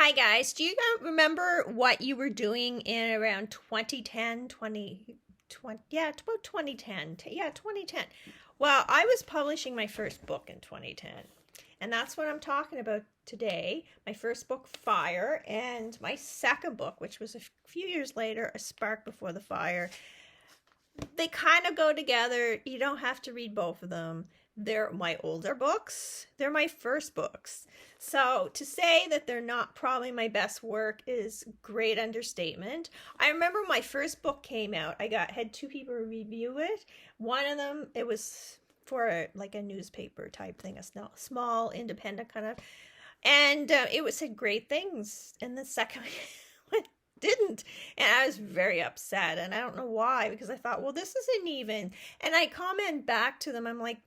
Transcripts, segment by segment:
Hi guys, do you guys remember what you were doing in around 2010, 2020? Yeah, it's about 2010. Yeah, 2010. Well, I was publishing my first book in 2010. And that's what I'm talking about today. My first book, Fire, and my second book, which was a few years later, A Spark Before the Fire. They kind of go together. You don't have to read both of them. They're my older books. They're my first books. So to say that they're not probably my best work is great understatement. I remember my first book came out. Had two people review it. One of them, it was for like a newspaper type thing, a small independent kind of, and it said great things. And the second one didn't, and I was very upset, and I don't know why, because I thought, well, this isn't even, and I comment back to them, I'm like,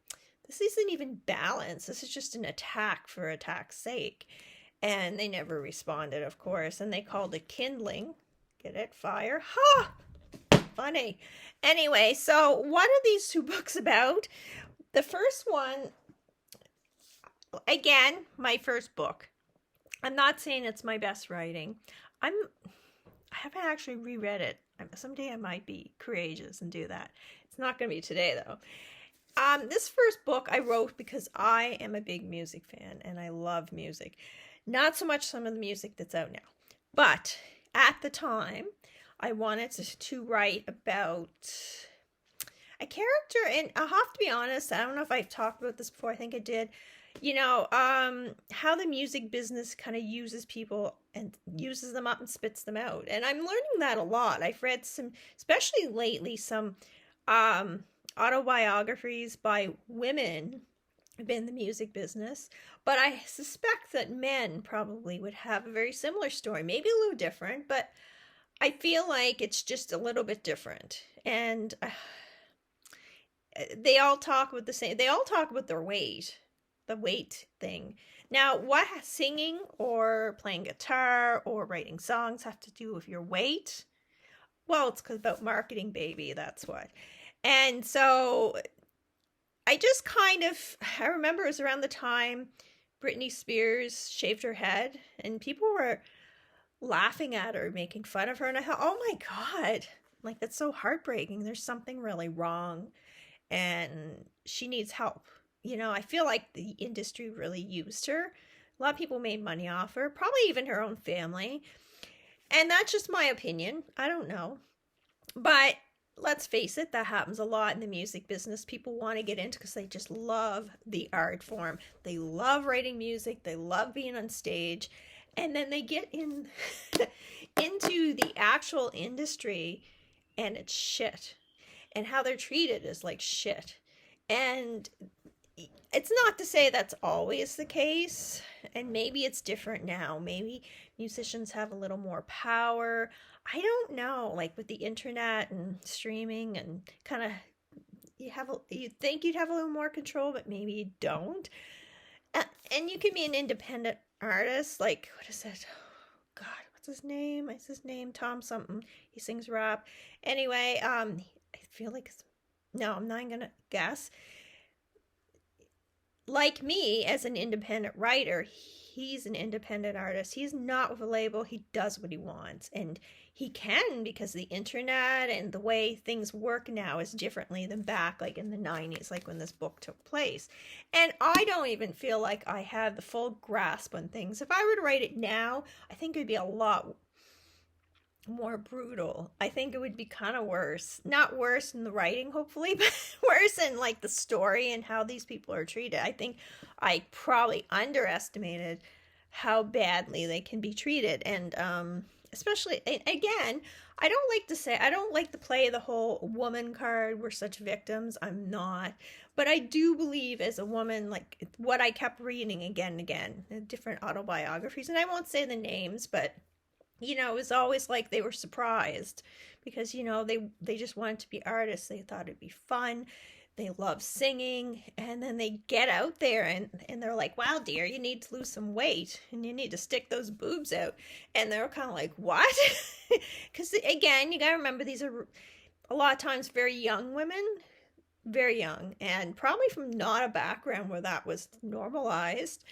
this isn't even balanced. This is just an attack for attack's sake. And they never responded, of course. And they called it kindling. Get it? Fire. Ha! Funny. Anyway, so what are these two books about? The first one, again, my first book. I'm not saying it's my best writing. I haven't actually reread it. Someday I might be courageous and do that. It's not going to be today, though. This first book I wrote because I am a big music fan and I love music. Not so much some of the music that's out now. But at the time, I wanted to write about a character, and I'll have to be honest, I don't know if I've talked about this before, I think I did. How the music business kind of uses people and uses them up and spits them out. And I'm learning that a lot. I've read some, especially lately, some autobiographies by women in the music business, but I suspect that men probably would have a very similar story, maybe a little different, but I feel like it's just a little bit different. And they all talk about the same, they all talk about their weight, the weight thing. Now, what singing or playing guitar or writing songs have to do with your weight? Well, it's about marketing, baby, that's what. And so I just I remember it was around the time Britney Spears shaved her head and people were laughing at her, making fun of her. And I thought, oh my God, like that's so heartbreaking. There's something really wrong and she needs help. I feel like the industry really used her. A lot of people made money off her, probably even her own family. And that's just my opinion. I don't know. But let's face it, that happens a lot in the music business. People want to get into because they just love the art form. They love writing music. They love being on stage. And then they get into the actual industry and it's shit. And how they're treated is like shit. And it's not to say that's always the case. And maybe it's different now. Maybe musicians have a little more power. I don't know, like with the internet and streaming and kind of you think you'd have a little more control, but maybe you don't. And you can be an independent artist, like, what is it? Oh, God, what's his name? What's his name? Tom something. He sings rap. Anyway, I feel like, no, I'm not going to guess. Like me, as an independent writer, he's an independent artist. He's not with a label. He does what he wants. And he can, because the internet and the way things work now is differently than back like in the 90s, like when this book took place. And I don't even feel like I have the full grasp on things. If I were to write it now, I think it would be a lot more brutal. I think it would be kind of worse. Not worse in the writing, hopefully, but worse in like the story and how these people are treated. I think I probably underestimated how badly they can be treated. And especially, again, I don't like to play the whole woman card, we're such victims. I'm not. But I do believe as a woman, like what I kept reading again and again, different autobiographies, and I won't say the names, but it was always like they were surprised because, they just wanted to be artists. They thought it'd be fun. They love singing. And then they get out there and they're like, wow, dear, you need to lose some weight and you need to stick those boobs out. And they're kind of like, what? Because, again, you got to remember these are a lot of times very young women, very young, and probably from not a background where that was normalized.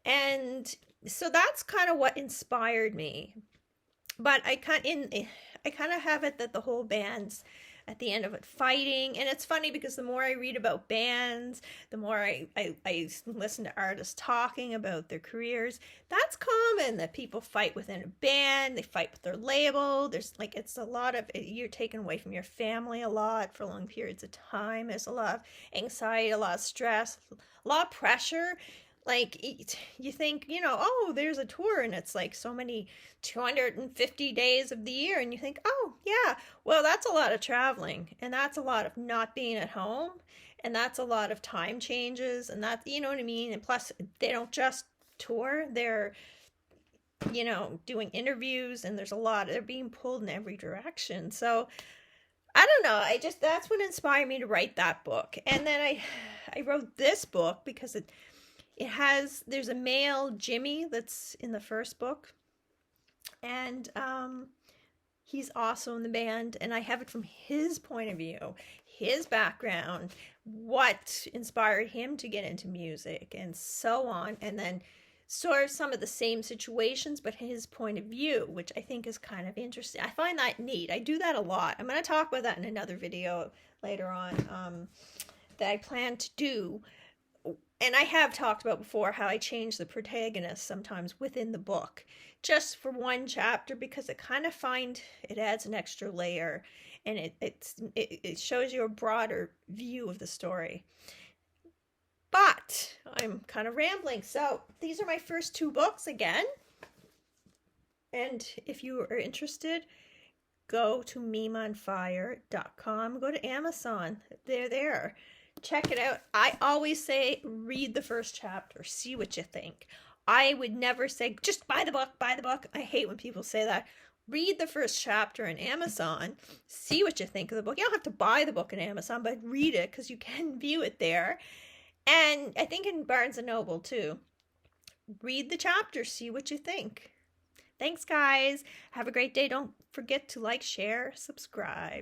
And So that's kind of what inspired me. But I kind of have it that the whole band's at the end of it fighting, and it's funny because the more I read about bands, the more I listen to artists talking about their careers. That's common that people fight within a band, they fight with their label. There's like, it's a lot of, you're taken away from your family a lot for long periods of time. There's a lot of anxiety, a lot of stress, a lot of pressure. Like, you think, oh, there's a tour and it's like so many 250 days of the year, and you think, oh yeah, well, that's a lot of traveling, and that's a lot of not being at home, and that's a lot of time changes, and that, you know what I mean. And plus, they don't just tour, they're, doing interviews, and there's a lot, they're being pulled in every direction. So I don't know, I just, that's what inspired me to write that book. And then I wrote this book because there's a male Jimmy that's in the first book, and he's also in the band, and I have it from his point of view, his background, what inspired him to get into music, and so on, and then sort of some of the same situations, but his point of view, which I think is kind of interesting. I find that neat. I do that a lot. I'm going to talk about that in another video later on, that I plan to do. And I have talked about before how I change the protagonist sometimes within the book, just for one chapter, because it adds an extra layer, and it shows you a broader view of the story. But I'm kind of rambling. So these are my first two books again. And if you are interested, go to mimaonfire.com, go to Amazon. They're there. Check it out. I always say read the first chapter, see what you think. I would never say just buy the book, buy the book. I hate when people say that. Read the first chapter on Amazon, see what you think of the book. You don't have to buy the book on Amazon, but read it because you can view it there. And I think in Barnes & Noble too. Read the chapter, see what you think. Thanks, guys. Have a great day. Don't forget to like, share, subscribe.